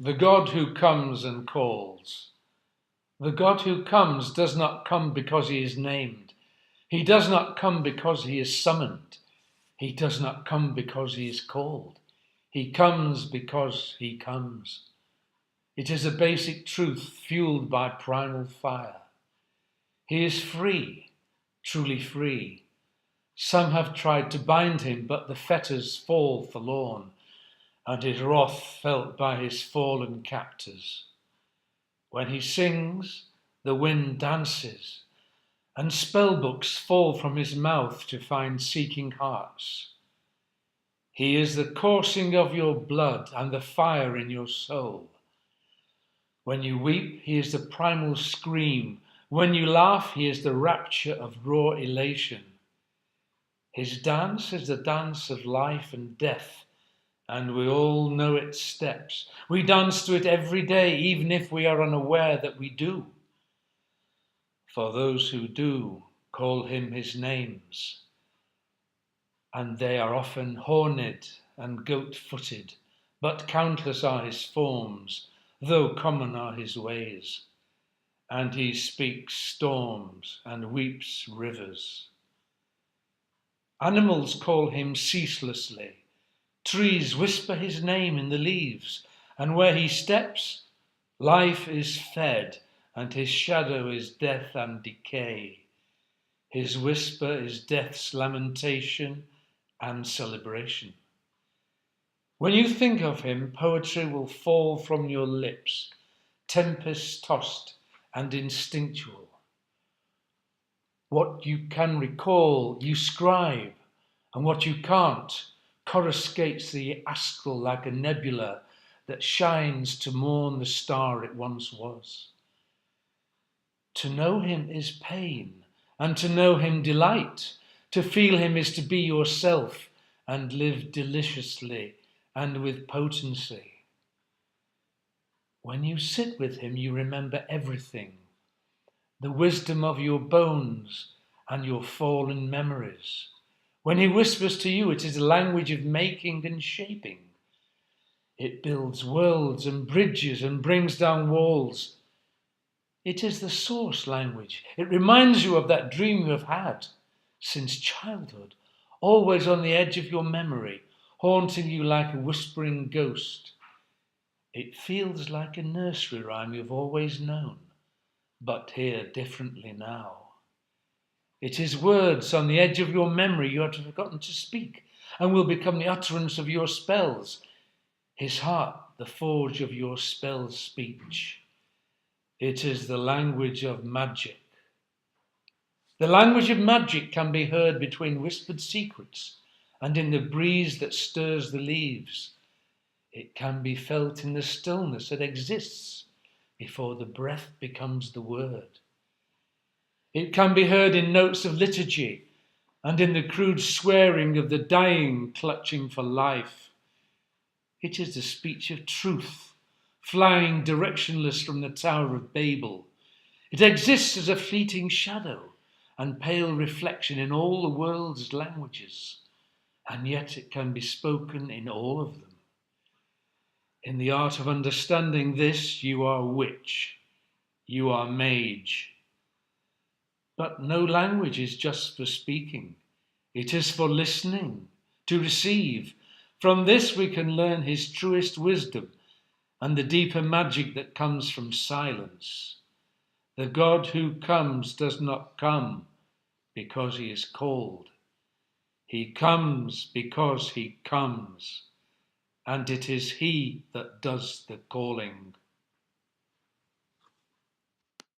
The God who comes and calls. The God who comes does not come because he is named. He does not come because he is summoned. He does not come because he is called. He comes because he comes. It is a basic truth fueled by primal fire. He is free, truly free. Some have tried to bind him, but the fetters fall forlorn, and his wrath felt by his fallen captors. When he sings, the wind dances, and spellbooks fall from his mouth to find seeking hearts. He is the coursing of your blood and the fire in your soul. When you weep, he is the primal scream. When you laugh, he is the rapture of raw elation. His dance is the dance of life and death, and we all know its steps. We dance to it every day, even if we are unaware that we do. For those who do call him his names, and they are often horned and goat-footed, but countless are his forms, though common are his ways. And he speaks storms and weeps rivers. Animals call him ceaselessly. Trees whisper his name in the leaves, and where he steps, life is fed, and his shadow is death and decay. His whisper is death's lamentation and celebration. When you think of him, poetry will fall from your lips, tempest-tossed and instinctual. What you can recall, you scribe, and what you can't coruscates the astral like a nebula that shines to mourn the star it once was. To know him is pain, and to know him delight. To feel him is to be yourself and live deliciously and with potency. When you sit with him, you remember everything, the wisdom of your bones and your fallen memories. When he whispers to you, it is a language of making and shaping. It builds worlds and bridges and brings down walls. It is the source language. It reminds you of that dream you have had since childhood, always on the edge of your memory, haunting you like a whispering ghost. It feels like a nursery rhyme you've always known, but hear differently now. It is words on the edge of your memory you have forgotten to speak and will become the utterance of your spells. His heart, the forge of your spell speech. It is the language of magic. The language of magic can be heard between whispered secrets and in the breeze that stirs the leaves. It can be felt in the stillness that exists before the breath becomes the word. It can be heard in notes of liturgy and in the crude swearing of the dying clutching for life. It is the speech of truth, flying directionless from the Tower of Babel. It exists as a fleeting shadow and pale reflection in all the world's languages, and yet it can be spoken in all of them. In the art of understanding this, you are witch, you are mage. But no language is just for speaking. It is for listening, to receive. From this we can learn his truest wisdom and the deeper magic that comes from silence. The God who comes does not come because he is called. He comes because he comes, and it is he that does the calling.